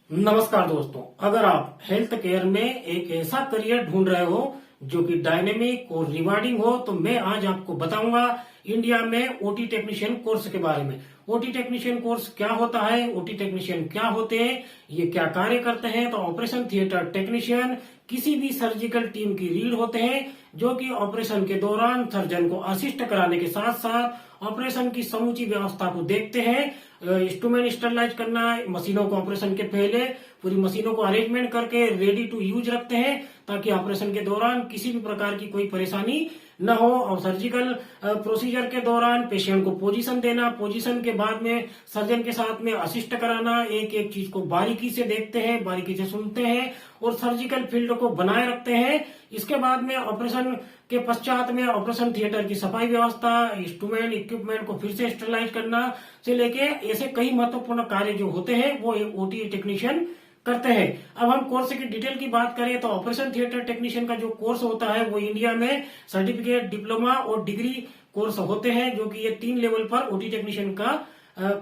नमस्कार दोस्तों, अगर आप हेल्थ केयर में एक ऐसा करियर ढूंढ रहे हो जो कि डायनेमिक और रिवार्डिंग हो, तो मैं आज आपको बताऊंगा इंडिया में ओटी टेक्नीशियन कोर्स के बारे में। ओटी टेक्नीशियन कोर्स क्या होता है, ओटी टेक्नीशियन क्या होते हैं, ये क्या कार्य करते हैं। तो ऑपरेशन थिएटर टेक्नीशियन किसी भी सर्जिकल टीम की रीढ़ होते हैं, जो कि ऑपरेशन के दौरान सर्जन को असिस्ट कराने के साथ साथ ऑपरेशन की समूची व्यवस्था को देखते हैं। इंस्ट्रूमेंट स्टरलाइज करना, मशीनों को ऑपरेशन के पहले पूरी मशीनों को अरेंजमेंट करके रेडी टू यूज रखते हैं, ताकि ऑपरेशन के दौरान किसी भी प्रकार की कोई परेशानी न हो। और सर्जिकल प्रोसीजर के दौरान पेशेंट को पोजीशन देना, पोजीशन के बाद में सर्जन के साथ में असिस्ट कराना, एक एक चीज को बारीकी से देखते हैं, बारीकी से सुनते हैं और सर्जिकल फील्ड को बनाए रखते हैं। इसके बाद में ऑपरेशन के पश्चात में ऑपरेशन थिएटर की सफाई व्यवस्था, इंस्ट्रूमेंट इक्विपमेंट को फिर से स्टरलाइज करना से लेके ऐसे कई महत्वपूर्ण कार्य जो होते हैं वो ओटी टेक्नीशियन करते हैं। अब हम कोर्स की डिटेल की बात करें तो ऑपरेशन थिएटर टेक्नीशियन का जो कोर्स होता है वो इंडिया में सर्टिफिकेट, डिप्लोमा और डिग्री कोर्स होते हैं, जो कि ये 3 लेवल पर ओटी टेक्नीशियन का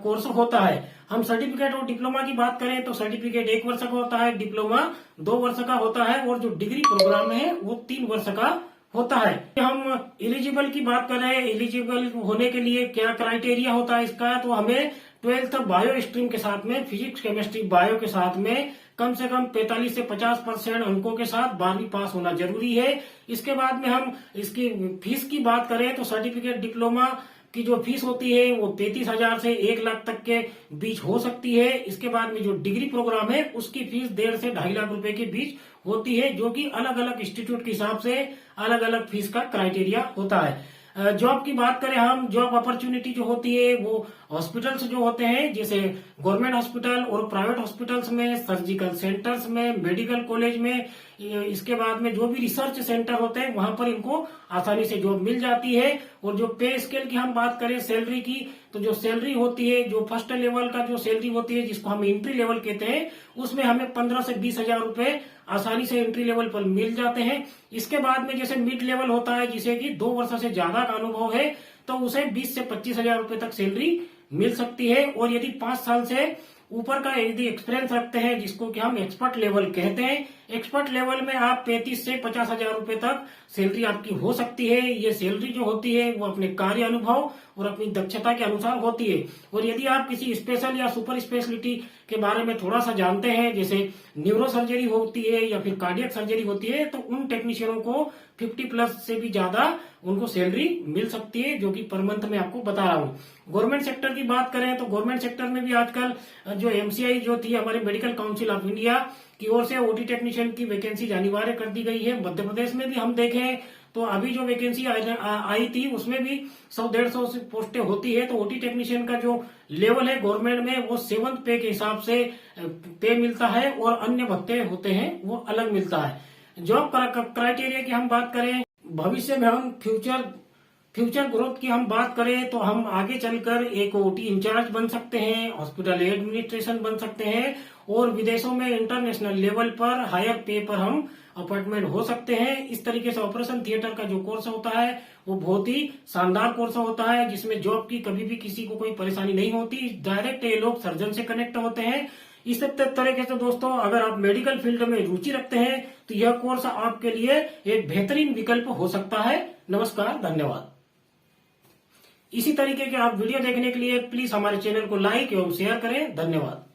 कोर्स होता है। हम सर्टिफिकेट और डिप्लोमा की बात करें तो सर्टिफिकेट 1 वर्ष का होता है, डिप्लोमा 2 वर्ष का होता है और जो डिग्री प्रोग्राम है वो 3 वर्ष का होता है। हम एलिजिबल की बात करें, एलिजिबल होने के लिए क्या क्राइटेरिया होता है इसका, तो हमें 12th बायो स्ट्रीम के साथ में फिजिक्स, केमिस्ट्री, बायो के साथ में कम से कम 45 से 50% अंकों के साथ 12वीं पास होना जरूरी है। इसके बाद में हम इसकी फीस की बात करें तो सर्टिफिकेट डिप्लोमा की जो फीस होती है वो 33,000 से 1 लाख तक के बीच हो सकती है। इसके बाद में जो डिग्री प्रोग्राम है उसकी फीस 1.5 से 2.5 लाख रुपए के बीच होती है, जो कि अलग अलग इंस्टीट्यूट के हिसाब से अलग अलग फीस का क्राइटेरिया होता है। जॉब की बात करें हम, जॉब अपॉर्चुनिटी जो होती है वो हॉस्पिटल्स जो होते हैं, जैसे गवर्नमेंट हॉस्पिटल और प्राइवेट हॉस्पिटल्स में, सर्जिकल सेंटर्स में, मेडिकल कॉलेज में, इसके बाद में जो भी रिसर्च सेंटर होते हैं वहां पर इनको आसानी से जॉब मिल जाती है। और जो पे स्केल की हम बात करें सैलरी की, तो जो सैलरी होती है, जो फर्स्ट लेवल का जो सैलरी होती है जिसको हम एंट्री लेवल कहते हैं, उसमें हमें 15 से 20,000 रुपए आसानी से एंट्री लेवल पर मिल जाते हैं। इसके बाद में जैसे मिड लेवल होता है, जिसे कि 2 वर्ष से ज्यादा का अनुभव है, तो उसे 20 से 25,000 रुपए तक सैलरी मिल सकती है। और यदि 5 साल से ऊपर का यदि एक्सपीरियंस रखते हैं, जिसको कि हम एक्सपर्ट लेवल कहते हैं, एक्सपर्ट लेवल में आप 35 से 50,000 रुपए तक सैलरी आपकी हो सकती है। ये सैलरी जो होती है वो अपने कार्य अनुभव और अपनी दक्षता के अनुसार होती है। और यदि आप किसी स्पेशल या सुपर स्पेशलिटी के बारे में थोड़ा सा जानते हैं, जैसे न्यूरो सर्जरी होती है या फिर कार्डियक सर्जरी होती है, तो उन टेक्नीशियनों को 50+ से भी ज्यादा उनको सैलरी मिल सकती है, जो कि पर मंथ में आपको बता रहा हूँ। गवर्नमेंट सेक्टर की बात करें तो गवर्नमेंट सेक्टर में भी आजकल जो एमसीआई जो थी, हमारे मेडिकल काउंसिल ऑफ इंडिया की ओर से ओटी टेक्नीशियन की वैकेंसी अनिवार्य कर दी गई है। मध्य प्रदेश में भी हम देखें तो अभी जो वैकेंसी आई थी उसमें भी 100-150 पोस्टें होती है। तो ओटी टेक्नीशियन का जो लेवल है गवर्नमेंट में वो 7th पे के हिसाब से पे मिलता है और अन्य भत्ते होते हैं वो अलग मिलता है। जॉब क्राइटेरिया की हम बात करें, भविष्य में हम फ्यूचर ग्रोथ की हम बात करें तो हम आगे चलकर एक ओटी इंचार्ज बन सकते हैं, हॉस्पिटल एडमिनिस्ट्रेशन बन सकते हैं और विदेशों में इंटरनेशनल लेवल पर हायर पे पर हम अपॉइंटमेंट हो सकते हैं। इस तरीके से ऑपरेशन थिएटर का जो कोर्स होता है वो बहुत ही शानदार कोर्स होता है, जिसमें जॉब की कभी भी किसी को कोई परेशानी नहीं होती। डायरेक्ट ये लोग सर्जन से कनेक्ट होते हैं। इस तरीके से दोस्तों, अगर आप मेडिकल फील्ड में रुचि रखते हैं तो यह कोर्स आपके लिए एक बेहतरीन विकल्प हो सकता है। नमस्कार, धन्यवाद। इसी तरीके के आप वीडियो देखने के लिए प्लीज हमारे चैनल को लाइक एवं शेयर करें। धन्यवाद।